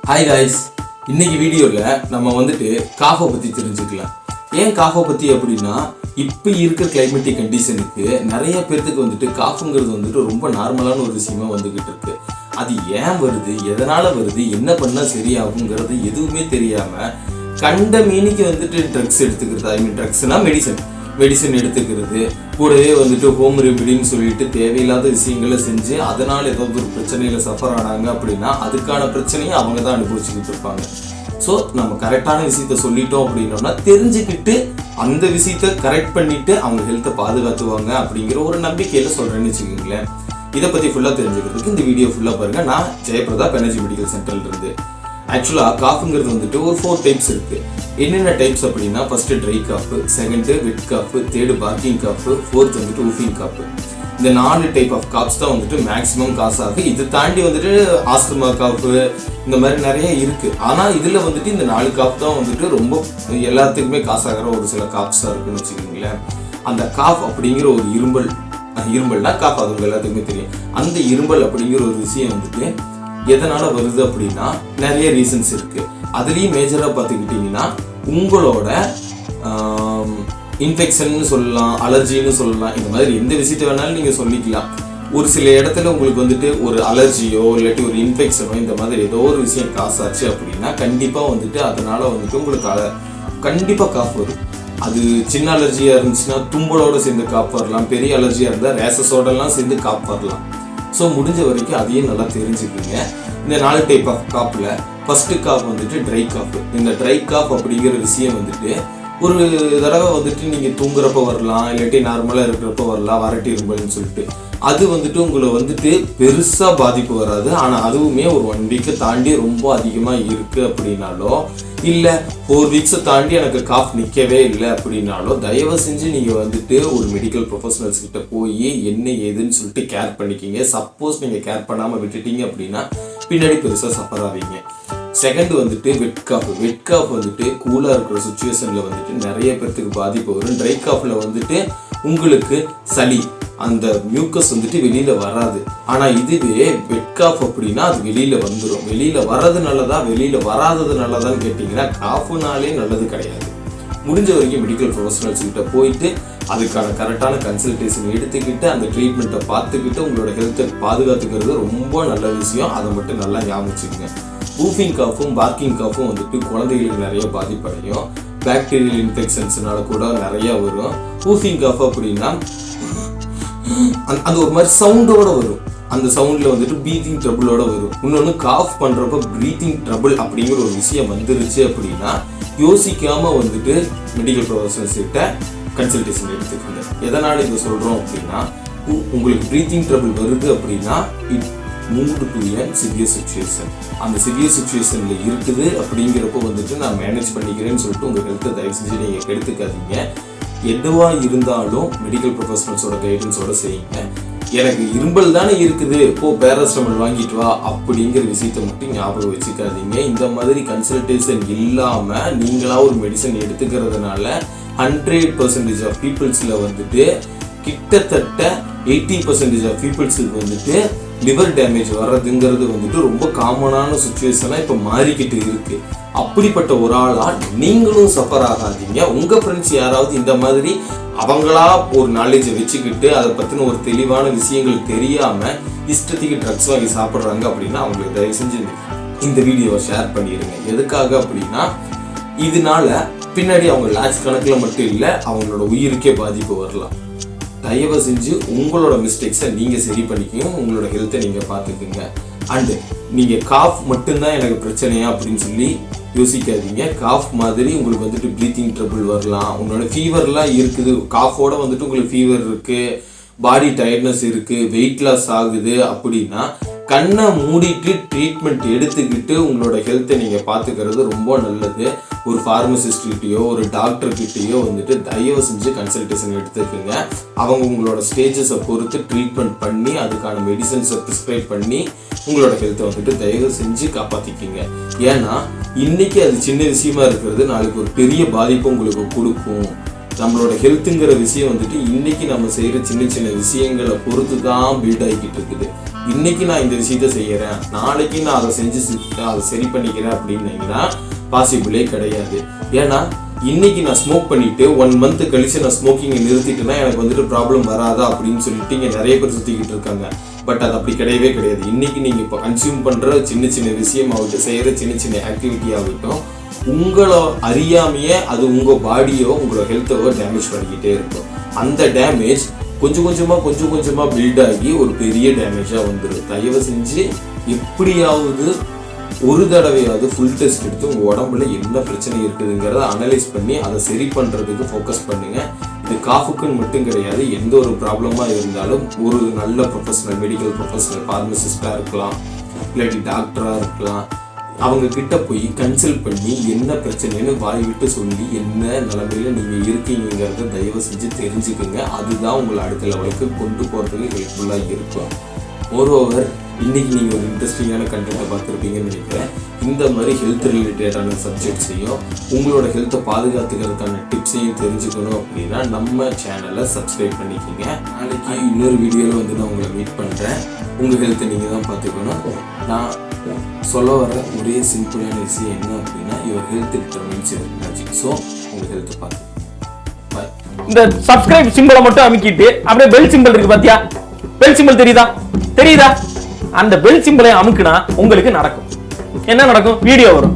Hi guys, இன்னைக்கு வீடியோவில் நம்ம வந்துட்டு காஃபை பற்றி தெரிஞ்சுக்கலாம். ஏன் காஃபை பற்றி அப்படின்னா, இப்போ இருக்கிற கிளைமேட்டிக் கண்டிஷனுக்கு நிறைய பேர்த்துக்கு வந்துட்டு காஃபுங்கிறது வந்துட்டு ரொம்ப நார்மலான ஒரு விஷயமா வந்துக்கிட்டு இருக்கு. அது ஏன் வருது, எதனால் வருது, என்ன பண்ணால் சரியாகுங்கிறது எதுவுமே தெரியாமல் கண்ட மீனிக்கு வந்துட்டு ட்ரக்ஸ் எடுத்துக்கிறது. ஐ மீன் ட்ரக்ஸ்னால் மெடிசன் எடுத்துக்கிறது, கூடவே வந்துட்டு ஹோம் ரெமிடின்னு சொல்லிட்டு தேவையில்லாத விஷயங்களை செஞ்சு அதனால் ஏதாவது ஒரு பிரச்சனையில் சஃபர் ஆனாங்க அப்படின்னா அதுக்கான பிரச்சனையை அவங்க தான் அனுபவிச்சுக்கிட்டு இருப்பாங்க. ஸோ நம்ம கரெக்டான விஷயத்த சொல்லிட்டோம் அப்படின்னோம்னா தெரிஞ்சுக்கிட்டு அந்த விஷயத்த கரெக்ட் பண்ணிட்டு அவங்க ஹெல்த்தை பாதுகாத்துவாங்க அப்படிங்கிற ஒரு நம்பிக்கையில் சொல்கிறேன்னு வச்சுக்கோங்களேன். இதை பற்றி ஃபுல்லாக தெரிஞ்சுக்கிறதுக்கு இந்த வீடியோ ஃபுல்லாக பாருங்கள். நான் ஜெயபிரதாப் எனர்ஜி மெடிக்கல் சென்டர்லேருந்து. ஆக்சுவலாக காஃபுங்கிறது வந்துட்டு ஒரு 4 டைப்ஸ் இருக்குது. என்னென்ன டைப்ஸ் அப்படின்னா, ஃபஸ்ட்டு ட்ரை காஃபு, செகண்டு வெட் காஃபு, தேர்டு பார்க்கிங் காஃபு, ஃபோர்த் வந்துட்டு ஊஃபிங் காஃபு. இந்த 4 டைப் ஆஃப் காப்ஸ் தான் வந்துட்டு மேக்ஸிமம் காசு ஆகுது. இதை தாண்டி வந்துட்டு ஆஸ்துமா காஃபு இந்த மாதிரி நிறைய இருக்குது. ஆனால் இதில் வந்துட்டு இந்த 4 காஃப் தான் வந்துட்டு ரொம்ப எல்லாத்துக்குமே காசாகிற ஒரு சில காப்ஸாக இருக்குன்னு வச்சுக்கோங்களேன். அந்த காஃப் அப்படிங்கிற ஒரு இரும்பல்னா காஃப், அது உங்கள் எல்லாத்துக்குமே தெரியும். அந்த இரும்பல் அப்படிங்கிற ஒரு விஷயம் வந்துட்டு எதனால் வருது அப்படின்னா நிறைய ரீசன்ஸ் இருக்குது. அதுலேயும் மேஜராக பார்த்துக்கிட்டிங்கன்னா உங்களோட இன்ஃபெக்ஷன்னு சொல்லலாம், அலர்ஜின்னு சொல்லலாம், இந்த மாதிரி எந்த விஷயத்தை வேணாலும் நீங்கள் சொல்லிக்கலாம். ஒரு சில இடத்துல உங்களுக்கு வந்துட்டு ஒரு அலர்ஜியோ இல்லாட்டி ஒரு இன்ஃபெக்ஷனோ இந்த மாதிரி ஏதோ ஒரு விஷயம் காசாச்சு அப்படின்னா கண்டிப்பாக வந்துட்டு அதனால் வந்துட்டு உங்களுக்கு கண்டிப்பாக காஃப் வரும். அது சின்ன அலர்ஜியாக இருந்துச்சுன்னா தும்பலோடு சேர்ந்து காஃப் வரலாம், பெரிய அலர்ஜியாக இருந்தால் ரேசஸோடலாம் சேர்ந்து காஃப் வரலாம். ஸோ முடிஞ்ச வரைக்கும் அதையும் நல்லா தெரிஞ்சுக்குங்க. இந்த 4 டைப் ஆஃப் காஃபில் ஃபஸ்ட்டு காஃப் வந்துட்டு ட்ரை காஃப். இந்த ட்ரை காஃப் அப்படிங்கிற விஷயம் வந்துட்டு ஒரு தடவை வந்துட்டு நீங்கள் தூங்குறப்ப வரலாம், இல்லாட்டி நார்மலாக இருக்கிறப்ப வரலாம், வரட்டி இரும்பல்னு சொல்லிட்டு. அது வந்துட்டு உங்களை வந்துட்டு பெருசாக பாதிப்பு வராது. ஆனால் அதுவுமே ஒரு 1 வீக்கை தாண்டி ரொம்ப அதிகமாக இருக்குது அப்படின்னாலோ, இல்லை 4 வீக்ஸை தாண்டி எனக்கு காஃப் நிற்கவே இல்லை அப்படின்னாலோ தயவு செஞ்சு நீங்கள் வந்துட்டு ஒரு மெடிக்கல் ப்ரொஃபஷனல்ஸ் கிட்ட போய் என்ன ஏதுன்னு சொல்லிட்டு கேர் பண்ணிக்கிங்க. சப்போஸ் நீங்கள் கேர் பண்ணாமல் விட்டுட்டீங்க அப்படின்னா பின்னாடி பெருசாக சஃபர் ஆவீங்க. செகண்ட் வந்துட்டு வெட் காஃப் வந்துட்டு கூலாக இருக்கிற சுச்சுவேஷனில் வந்துட்டு நிறைய பேர்த்துக்கு பாதிப்பு வரும். ட்ரை காஃபில் வந்துட்டு உங்களுக்கு சளி, அந்த மியூக்கஸ் வந்துட்டு வெளியில் வராது. ஆனால் இதுவே வெட் காஃப் அப்படின்னா அது வெளியில் வந்துடும். வெளியில் வர்றது நல்லதா, வெளியில் வராதது நல்லதான்னு கேட்டிங்கன்னா காஃபுனாலே நல்லது கிடையாது. முடிஞ்ச வரைக்கும் மெடிக்கல் ப்ரொஃபஷனல்ஸ் கிட்ட போயிட்டு அதுக்கான கரெக்டான கன்சல்டேஷன் எடுத்துக்கிட்டு அந்த ட்ரீட்மெண்ட்டை பார்த்துக்கிட்டு உங்களோட ஹெல்த்தை பாதுகாத்துக்கிறது ரொம்ப நல்ல விஷயம். அதை மட்டும் நல்லா ஞாபகம் வச்சுக்கோங்க. ஊஃபிங் காஃபும் பார்க்கிங் காஃபும் வந்துட்டு குழந்தைகளுக்கு நிறைய பாதிப்படையும். பாக்டீரியல் இன்ஃபெக்ஷன்ஸ்னால கூட நிறையா வரும். ஊஃபிங் காஃப் அப்படின்னா அது ஒரு மாதிரி சவுண்டோட வரும். அந்த சவுண்டில் வந்துட்டு ப்ரீத்திங் ட்ரபிளோட வரும். இன்னொன்று காஃப் பண்ணுறப்ப ப்ரீத்திங் ட்ரபிள் அப்படிங்கிற ஒரு விஷயம் வந்துருச்சு அப்படின்னா யோசிக்காமல் வந்துட்டு மெடிக்கல் ப்ரொஃபஷனல்ஸ் கிட்ட கன்சல்டேஷன் எடுத்துக்கோங்க. எதனால் இதை சொல்கிறோம் அப்படின்னா, உங்களுக்கு ப்ரீத்திங் ட்ரபிள் வருது அப்படின்னா it move to a severe situation. அந்த சிவியர் சிச்சுவேஷனில் இருக்குது அப்படிங்கிறப்போ வந்துட்டு நான் மேனேஜ் பண்ணிக்கிறேன்னு சொல்லிட்டு உங்கள் ஹெல்த்தை தயவு செஞ்சு நீங்கள் எடுத்துக்காதீங்க. எதுவாக இருந்தாலும் மெடிக்கல் ப்ரொஃபஷனல்ஸோட கைடன்ஸோட செய்யுங்க. எனக்கு இரும்பல் தானே இருக்குது, பேராசிட்டமால் வாங்கிட்டு வா அப்படிங்கிற விஷயத்தை மட்டும் ஞாபகம் வச்சுக்காதீங்க. இந்த மாதிரி கன்சல்டேஷன் இல்லாமல் நீங்களாக ஒரு மெடிசன் எடுத்துக்கிறதுனால 100% ஆஃப் பீப்புள்ஸில் வந்துட்டு கிட்டத்தட்ட 80% ஆஃப் பீப்புள்ஸுக்கு வந்துட்டு லிவர் டேமேஜ் வர்றதுங்கிறது வந்துட்டு ரொம்ப காமனான சுச்சுவேஷனாக இப்போ மாறிக்கிட்டு இருக்குது. அப்படிப்பட்ட ஒரு ஆளாக நீங்களும் சஃபர் ஆகாதீங்க. உங்கள் ஃப்ரெண்ட்ஸ் யாராவது இந்த மாதிரி அவங்களா ஒரு நாலேஜை வச்சுக்கிட்டு அதை பற்றின ஒரு தெளிவான விஷயங்கள் தெரியாமல் இஷ்டத்துக்கு ட்ரக்ஸ் வாங்கி சாப்பிட்றாங்க அப்படின்னா அவங்களுக்கு தயவு செஞ்சு இந்த வீடியோவை ஷேர் பண்ணிடுங்க. எதுக்காக அப்படின்னா இதனால பின்னாடி அவங்க லேக்ஸ் கணக்கில் மட்டும் இல்லை, அவங்களோட உயிருக்கே பாதிப்பு வரலாம். தயவு செஞ்சு உங்களோட மிஸ்டேக்ஸை நீங்கள் சரி பண்ணிக்கோங்க, உங்களோட ஹெல்த்தை நீங்கள் பார்த்துக்குங்க. அண்டு நீங்கள் காஃப் மட்டும்தான் எனக்கு பிரச்சனையா அப்படின்னு சொல்லி யோசிக்காதீங்க. காஃப் மாதிரி உங்களுக்கு வந்துட்டு ப்ரீத்திங் ட்ரபிள் வரலாம், உங்களோட ஃபீவர்லாம் இருக்குது, காஃபோட வந்துட்டு உங்களுக்கு ஃபீவர் இருக்குது, பாடி டயர்ட்னஸ் இருக்குது, வெயிட் லாஸ் ஆகுது அப்படின்னா கண்ணை மூடிட்டு ட்ரீட்மெண்ட் எடுத்துக்கிட்டு உங்களோட ஹெல்த்தை நீங்கள் பார்த்துக்கிறது ரொம்ப நல்லது. ஒரு ஃபார்மசிஸ்ட்கிட்டையோ ஒரு டாக்டர்கிட்டையோ வந்துட்டு தயவு செஞ்சு கன்சல்டேஷன் எடுத்துக்கோங்க. அவங்க உங்களோட ஸ்டேஜஸை பொறுத்து ட்ரீட்மெண்ட் பண்ணி அதுக்கான மெடிசன்ஸை ப்ரிஸ்கிரைப் பண்ணி உங்களோட ஹெல்த்தை வந்துட்டு தயவு செஞ்சு காப்பாற்றிக்கிங்க. ஏன்னா இன்றைக்கி அது சின்ன விஷயமா இருக்கிறது நாளைக்கு ஒரு பெரிய பாதிப்பு உங்களுக்கு கொடுக்கும். நம்மளோட ஹெல்த்துங்கிற விஷயம் வந்துட்டு இன்னைக்கு நம்ம செய்யற சின்ன சின்ன விஷயங்களை பொறுத்து தான் பில்ட் ஆகிக்கிட்டு இருக்குது. இன்னைக்கு நான் இந்த விஷயத்த செய்யறேன், நாளைக்கு நான் அதை செஞ்சு அதை சரி பண்ணிக்கிறேன் அப்படின்னீங்கன்னா பாசிபிளே கிடையாது. ஏன்னா இன்னைக்கு நான் ஸ்மோக் பண்ணிட்டு 1 month கழிச்சு நான் ஸ்மோக்கிங்கை நிறுத்திட்டேன்னா எனக்கு வந்துட்டு ப்ராப்ளம் வராதா அப்படின்னு சொல்லிட்டு இங்கே நிறைய பேர் சுற்றிக்கிட்டு இருக்காங்க. பட் அது அப்படி கிடையவே கிடையாது. இன்னைக்கு நீங்கள் இப்போ கன்சியூம் பண்ணுற சின்ன சின்ன விஷயம் ஆகட்டும், செய்கிற சின்ன சின்ன ஆக்டிவிட்டி ஆகட்டும், உங்களை அறியாமையே அது உங்கள் பாடியோ உங்களோட ஹெல்த்தோ டேமேஜ் பண்ணிக்கிட்டே இருக்கும். அந்த டேமேஜ் கொஞ்சம் கொஞ்சமாக பில்ட் ஆகி ஒரு பெரிய டேமேஜாக வந்துடும். தயவு செஞ்சு எப்படியாவது ஒரு தடவையாவது ஃபுல் டெஸ்ட் எடுத்து உங்கள் உடம்புல என்ன பிரச்சனை இருக்குதுங்கிறத அனலைஸ் பண்ணி அதை சரி பண்ணுறதுக்கு ஃபோக்கஸ் பண்ணுங்கள். இது காஃபுக்குன்னு மட்டும் கிடையாது, எந்த ஒரு ப்ராப்ளமாக இருந்தாலும் ஒரு நல்ல ப்ரொஃபஷனல், மெடிக்கல் ப்ரொஃபஷனல், ஃபார்மசிஸ்டாக இருக்கலாம், இல்லாட்டி டாக்டராக இருக்கலாம், அவங்க கிட்ட போய் கன்சல்ட் பண்ணி என்ன பிரச்சனைன்னு வாய் விட்டு சொல்லி என்ன நிலைமையில நீங்கள் இருக்கீங்கிறத தயவு செஞ்சு தெரிஞ்சுக்குங்க. அதுதான் உங்களை அடுத்த லெவலுக்கு கொண்டு போகிறதுக்கு ஹெல்ப்ஃபுல்லாக இருக்கும். மோரோவர் இன்னைக்கு நீங்கள் ஒரு இன்ட்ரெஸ்டிங்கான கண்டென்ட்டை பார்த்துருப்பீங்கன்னு நினைக்கிறேன். இந்த மாதிரி ஹெல்த் ரிலேட்டடான சப்ஜெக்ட்ஸையும் உங்களோட ஹெல்த்தை பாதுகாத்துக்கிறதுக்கான டிப்ஸையும் தெரிஞ்சுக்கணும் அப்படின்னா நம்ம சேனலை சப்ஸ்கிரைப் பண்ணிக்கோங்க. நாளைக்கு இன்னொரு வீடியோவில் வந்து நான் உங்களை மீட் பண்ணுறேன். உங்கள் ஹெல்த்தை நீங்கள் தான் பார்த்துக்கணும். நான் சொல்ல வர ஒரே சிம்பிளான விஷயம் என்ன அப்படின்னா, your health determines your energy. So உங்கள் ஹெல்த்தை பார்த்து பாய். இந்த சப்ஸ்கிரைப் சிம்பிளை மட்டும் அமைக்கிட்டு அப்படியே பெல் சிம்பிள் இருக்கு பாத்தியா, பெல் சிம்பிள் தெரியுதா? அந்த பெல் சிம்பிளை அமுக்குனா உங்களுக்கு நடக்கும் என்ன நடக்கும்? வீடியோ வரும்.